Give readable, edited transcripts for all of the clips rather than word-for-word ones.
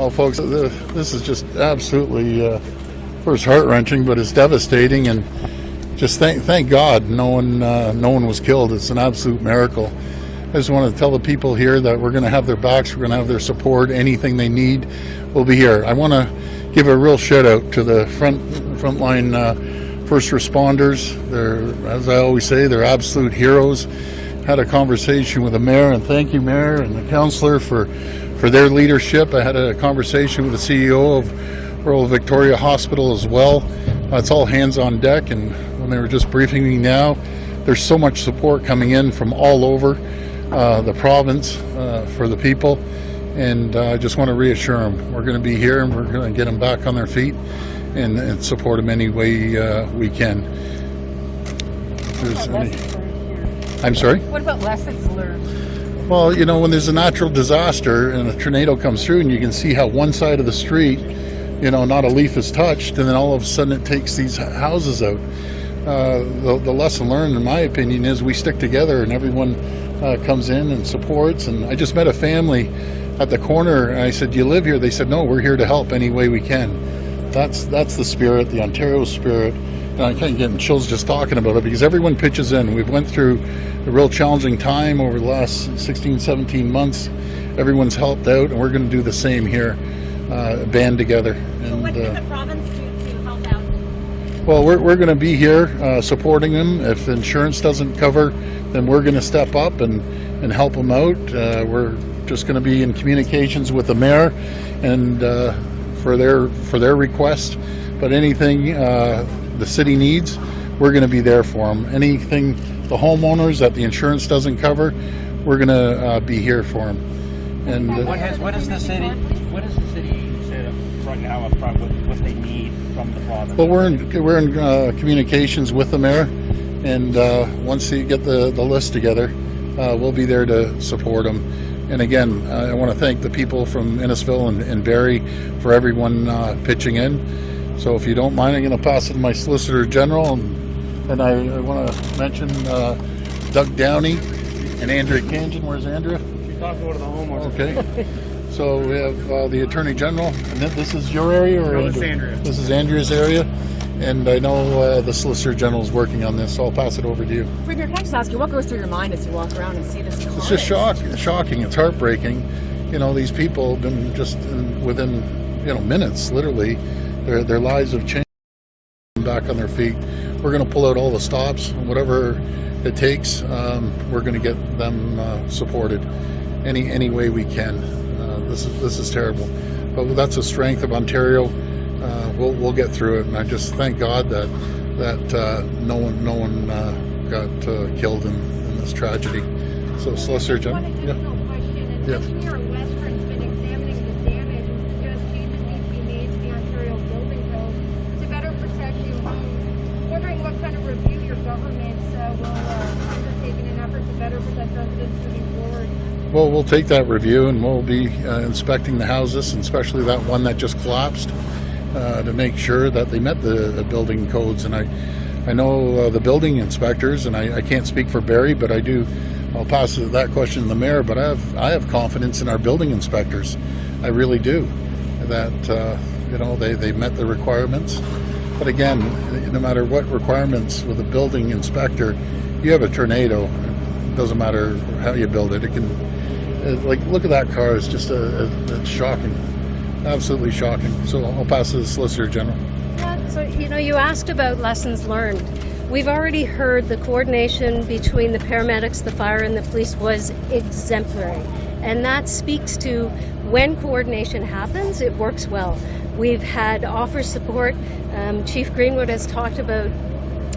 Well, folks, this is just absolutely first heart-wrenching, but it's devastating, and just thank God no one was killed. It's an absolute miracle. I just want to tell the people here that we're going to have their backs, we're going to have their support. Anything they need, we'll be here. I want to give a real shout out to the frontline first responders. They're, as I always say, they're absolute heroes. Had a conversation with the mayor, and thank you, mayor, and the councillor for their leadership. I had a conversation with the CEO of Royal Victoria Hospital as well. It's all hands on deck, and when they were just briefing me now, there's so much support coming in from all over the province for the people, and I just want to reassure them we're going to be here, and we're going to get them back on their feet and support them any way we can. I'm sorry? What about lessons learned? Well, you know, when there's a natural disaster and a tornado comes through, and you can see how one side of the street, you know, not a leaf is touched, and then all of a sudden it takes these houses out. The lesson learned, in my opinion, is we stick together, and everyone comes in and supports. And I just met a family at the corner, and I said, "Do you live here?" They said, "No, we're here to help any way we can." That's the spirit, the Ontario spirit. And I can't get chills just talking about it, because everyone pitches in. We've went through a real challenging time over the last 16, 17 months. Everyone's helped out, and we're going to do the same here, band together. So what can the province do to help out? Well, we're going to be here supporting them. If insurance doesn't cover, then we're going to step up and help them out. We're just going to be in communications with the mayor and for their request. But anything the city needs, we're going to be there for them. Anything the homeowners that the insurance doesn't cover, we're going to be here for them. And what is the city said right now about what they need from the province? Well, we're in communications with the mayor, and once you get the list together, we'll be there to support them. And again, I want to thank the people from Innisfil and Barrie for everyone pitching in. So if you don't mind, I'm going to pass it to my Solicitor General, and I want to mention Doug Downey and Andrea Khanin. Where's Andrea? She's not going to the homeowner. Okay. So we have the Attorney General, and this is your area? Or no, this is Andrea. This is Andrea's area, and I know the Solicitor General is working on this, so I'll pass it over to you. Premier, can I just ask you, what goes through your mind as you walk around and see this carnage? It's just shocking. It's heartbreaking. You know, these people have been just within minutes, literally. Their lives have changed, back on their feet. We're going to pull out all the stops, whatever it takes. We're going to get them supported any way we can. This is terrible, but that's the strength of Ontario. We'll get through it, and I just thank God that no one got killed in this tragedy. So, Solicitor General. Yeah. Western's been examining the damage and suggests changes need to be made to the Ontario building code to better protect you. Wondering what kind of review your government will undertake in an effort to better protect residents moving forward. Well, we'll take that review, and we'll be inspecting the houses, and especially that one that just collapsed, to make sure that they met the building codes. And I know the building inspectors, and I can't speak for Barrie, but I'll pass that question to the mayor, but I have confidence in our building inspectors. I really do. That they met the requirements. But again, no matter what requirements with a building inspector, you have a tornado. It doesn't matter how you build it. It can, look at that car. It's just it's shocking, absolutely shocking. So I'll pass to the Solicitor General. Yeah, so you asked about lessons learned. We've already heard the coordination between the paramedics, the fire, and the police was exemplary. And that speaks to when coordination happens, it works well. We've had offer support. Chief Greenwood has talked about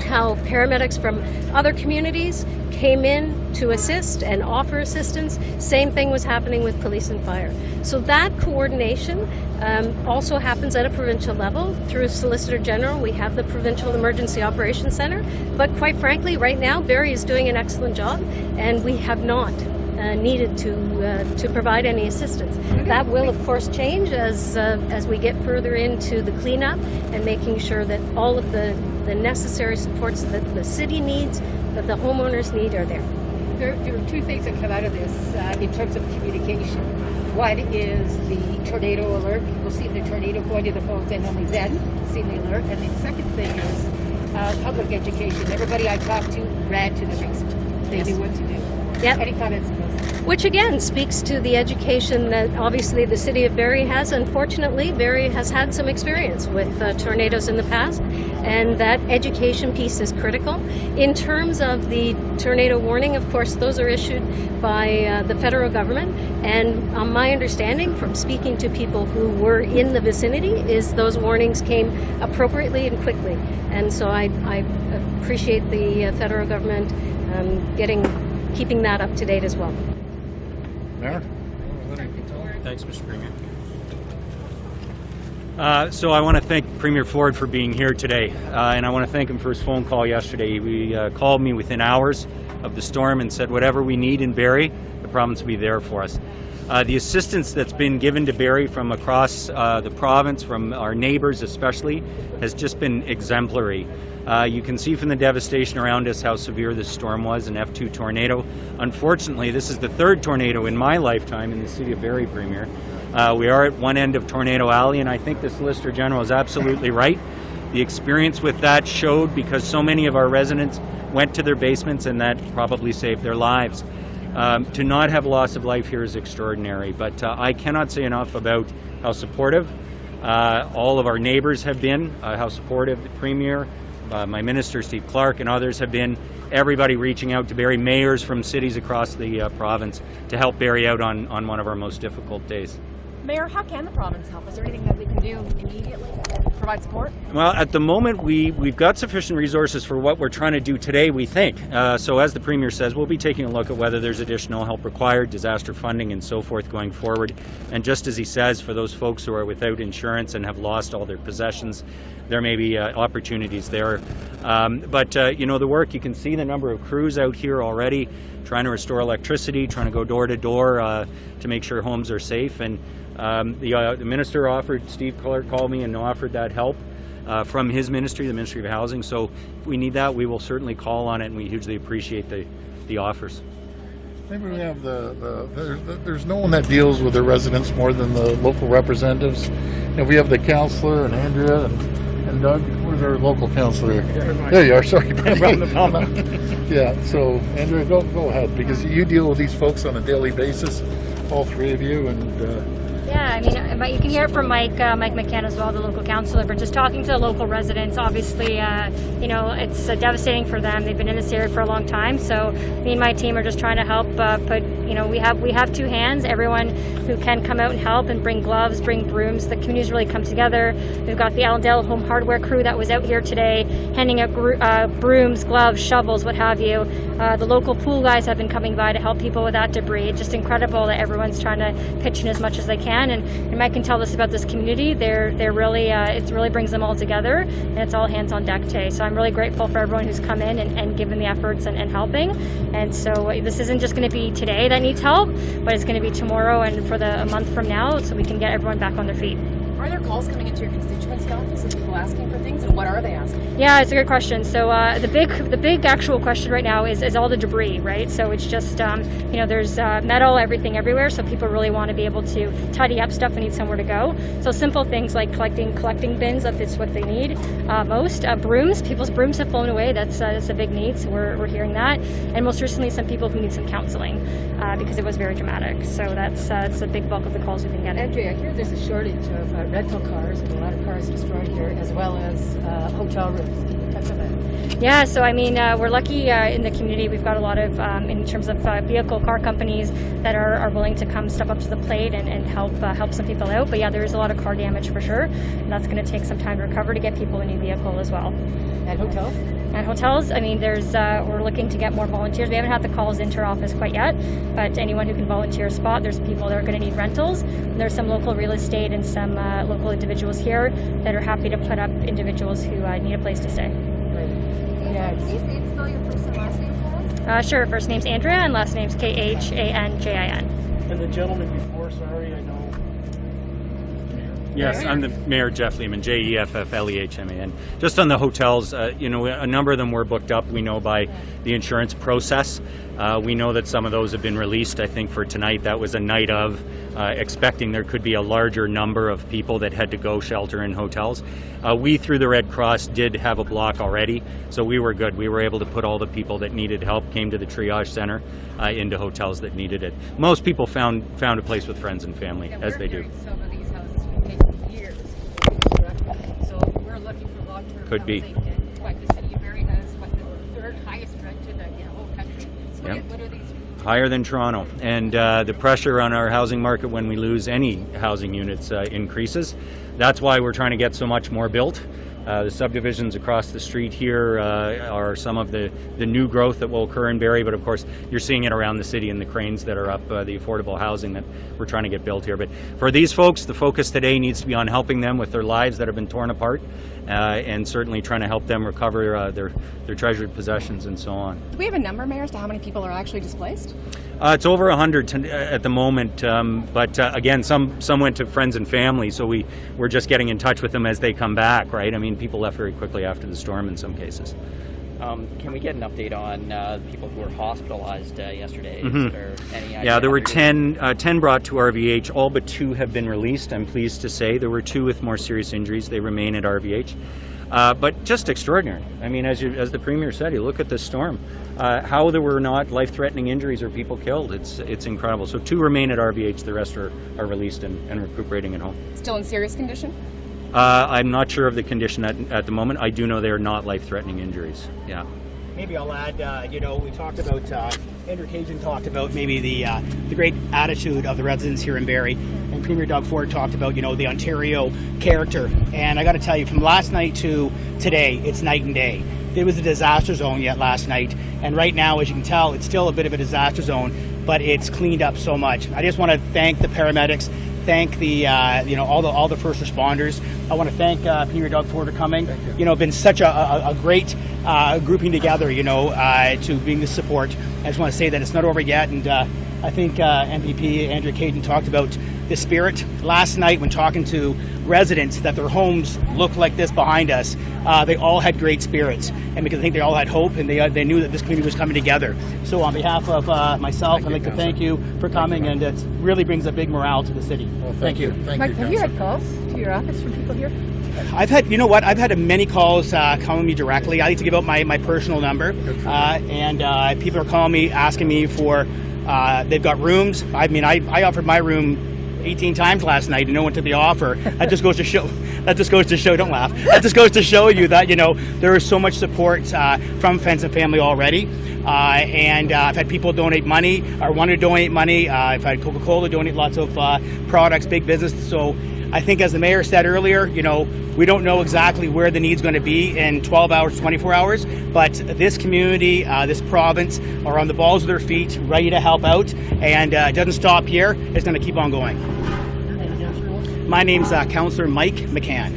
how paramedics from other communities came in to assist and offer assistance. Same thing was happening with police and fire. So that coordination also happens at a provincial level. Through Solicitor General, we have the Provincial Emergency Operations Centre. But quite frankly, right now, Barrie is doing an excellent job, and we have not needed to provide any assistance. That will, of course, change as we get further into the cleanup and making sure that all of the necessary supports that the city needs, that the homeowners need, are there. There are two things that come out of this in terms of communication. One is the tornado alert. People see the tornado going to the phones and only then see the alert. And the second thing is public education. Everybody I talked to ran to the basement. They knew what to do. Yep. Any comments on this? Which again speaks to the education that obviously the city of Barrie has. Unfortunately, Barrie has had some experience with tornadoes in the past, and that education piece is critical. In terms of the tornado warning, of course, those are issued by the federal government, and my understanding from speaking to people who were in the vicinity is those warnings came appropriately and quickly. And so I appreciate the federal government keeping that up to date as well. Mayor? Thanks, Mr. Premier. So I want to thank Premier Ford for being here today, and I want to thank him for his phone call yesterday. He called me within hours of the storm and said whatever we need in Barrie, the province will be there for us. The assistance that's been given to Barrie from across the province, from our neighbours especially, has just been exemplary. You can see from the devastation around us how severe this storm was, an F2 tornado. Unfortunately, this is the third tornado in my lifetime in the city of Barrie, Premier. We are at one end of Tornado Alley, and I think the Solicitor General is absolutely right. The experience with that showed because so many of our residents went to their basements, and that probably saved their lives. To not have loss of life here is extraordinary, but I cannot say enough about how supportive all of our neighbours have been, how supportive the Premier, my Minister Steve Clark and others have been, everybody reaching out to Barrie, mayors from cities across the province to help Barrie out on one of our most difficult days. Mayor, how can the province help? Is there anything that we can do immediately to provide support? Well, at the moment, we've got sufficient resources for what we're trying to do today, we think. So as the Premier says, we'll be taking a look at whether there's additional help required, disaster funding and so forth going forward. And just as he says, for those folks who are without insurance and have lost all their possessions, there may be opportunities there. But the work, you can see the number of crews out here already trying to restore electricity, trying to go door to door to make sure homes are safe. And the minister offered, Steve Clark called me and offered that help from his ministry, the Ministry of Housing. So if we need that, we will certainly call on it, and we hugely appreciate the offers. Maybe we have there's no one that deals with the residents more than the local representatives. If we have the councillor and Andrea and Doug, where's our local councillor? There you are, sorry. Yeah, so Andrea, go ahead, because you deal with these folks on a daily basis, all three of you, and yeah, I mean, but you can hear it from Mike McCann as well, the local councillor, but just talking to the local residents, obviously, it's devastating for them. They've been in this area for a long time, so me and my team are just trying to help we have two hands, everyone who can come out and help and bring gloves, bring brooms. The community's really come together. We've got the Allendale Home Hardware crew that was out here today, handing out brooms, gloves, shovels, what have you. The local pool guys have been coming by to help people with that debris. It's just incredible that everyone's trying to pitch in as much as they can. And Mike can tell us about this community. They're really, it really brings them all together, and it's all hands on deck today. So I'm really grateful for everyone who's come in and given the efforts and helping. And so this isn't just going to be today that needs help, but it's going to be tomorrow and for a month from now, so we can get everyone back on their feet. Are there calls coming into your constituency office of people asking for things, and what are they asking? Yeah, it's a good question. So the big actual question right now is all the debris, right? So it's just there's metal, everything everywhere. So people really want to be able to tidy up stuff and need somewhere to go. So simple things like collecting bins if it's what they need most. Brooms, people's brooms have flown away. That's a big need. So we're hearing that, and most recently some people who need some counseling because it was very dramatic. So that's a big bulk of the calls we've been getting. Andrea, I hear there's a shortage of rental cars and a lot of cars destroyed here, as well as hotel rooms. Can you touch on that? Yeah, so I mean, we're lucky in the community. We've got a lot of, in terms of car companies that are willing to come step up to the plate and help some people out. But yeah, there is a lot of car damage for sure, and that's going to take some time to recover to get people a new vehicle as well. And hotels? And hotels, I mean, we're looking to get more volunteers. We haven't had the calls into our office quite yet, but anyone who can volunteer a spot, there's people that are going to need rentals. And there's some local real estate and some local individuals here that are happy to put up individuals who need a place to stay. Yeah. Can you spell your first and last name for us? Sure. First name's Andrea and last name's Khanjin. And the gentleman before, sorry, I know. Yes, I'm the Mayor Jeff Lehman, Jefflehman. Just on the hotels, you know, a number of them were booked up, we know, by the insurance process. We know that some of those have been released. I think for tonight, that was a night of expecting there could be a larger number of people that had to go shelter in hotels. We, through the Red Cross, did have a block already, so we were good. We were able to put all the people that needed help, came to the triage center, into hotels that needed it. Most people found a place with friends and family, as they do. Some of these houses will take years to construct, so we're looking for long-term Could be. housing. And like the city of Barrie has, what, the third highest rent in the whole country. So Yep. what are these? Higher than Toronto, and the pressure on our housing market when we lose any housing units increases. That's why we're trying to get so much more built. The subdivisions across the street here are some of the new growth that will occur in Barrie, but of course you're seeing it around the city in the cranes that are up, the affordable housing that we're trying to get built here. But for these folks, the focus today needs to be on helping them with their lives that have been torn apart, and certainly trying to help them recover their treasured possessions and so on. Do we have a number, Mayor, as to how many people are actually displaced? It's over 100 at the moment, but again, some went to friends and family, so we're just getting in touch with them as they come back, right? I mean, people left very quickly after the storm in some cases. Can we get an update on people who were hospitalized yesterday? Mhm. Is there any idea? Yeah, there were 10 brought to RVH. All but 2 have been released, I'm pleased to say. There were 2 with more serious injuries. They remain at RVH. But just extraordinary. I mean, as the Premier said, you look at this storm, how there were not life-threatening injuries or people killed. It's incredible. So 2 remain at RVH. The rest are released and recuperating at home. Still in serious condition? I'm not sure of the condition at the moment. I do know they are not life-threatening injuries. Yeah. Maybe I'll add, you know, we talked about, Andrew Khanin talked about maybe the great attitude of the residents here in Barrie, and Premier Doug Ford talked about, you know, the Ontario character. And I got to tell you, from last night to today, it's night and day. It was a disaster zone yet last night, and right now, as you can tell, it's still a bit of a disaster zone, but it's cleaned up so much. I just want to thank the paramedics, thank the you know, all the first responders. I want to thank Premier Doug Ford for coming. You know, been such a great grouping together, you know, to being the support. I just want to say that it's not over yet, and I think MPP Andrea Khanin talked about the spirit last night when talking to residents that their homes look like this behind us. They all had great spirits, and because I think they all had hope, and they knew that this community was coming together. So on behalf of myself, I'd like to thank you for coming, and it really brings a big morale to the city. Well, thank you. Thank Mike, you, have you Councillor. had calls to your office from people here? I've had, you know what, I've had many calls calling me directly. I like to give out my personal number, and people are calling me, asking me for, they've got rooms. I mean, I offered my room 18 times last night and no one took the offer. That just goes to show, don't laugh. That just goes to show you that, you know, there is so much support from friends and family already. And I've had people donate money or want to donate money. I've had Coca-Cola donate lots of products, big business. So I think, as the mayor said earlier, you know, we don't know exactly where the need's going to be in 12 hours, 24 hours, but this community, this province are on the balls of their feet, ready to help out, and it doesn't stop here. It's going to keep on going. My name's Councillor Mike McCann.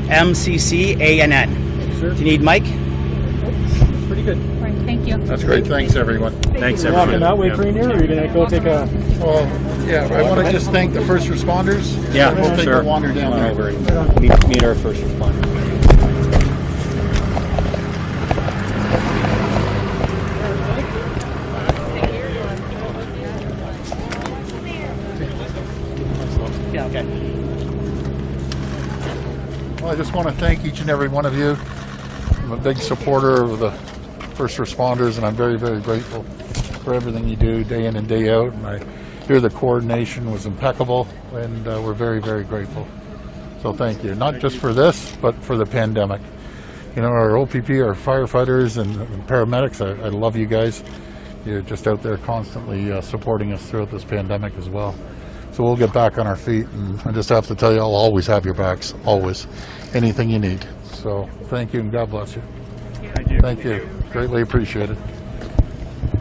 MCCANN. Do you need Mike? Pretty good. Right, thank you. That's great. Thanks, everyone. Thanks, everyone. that way, Premier, or are you going to go take a... Well, yeah, I want to just thank the first responders. Yeah, We'll take sure. a wander down Come on there. over and meet our first responders. Yeah, okay. Well, I just want to thank each and every one of you. I'm a big supporter of the first responders, and I'm very, very grateful for everything you do day in and day out. And I hear the coordination was impeccable, and we're very, very grateful. So thank you, not just for this, but for the pandemic. You know, our OPP, our firefighters and paramedics, I love you guys. You're just out there constantly supporting us throughout this pandemic as well. So we'll get back on our feet, and I just have to tell you, I'll always have your backs, always. Anything you need. So thank you, and God bless you. Thank you. Thank you. Greatly appreciated.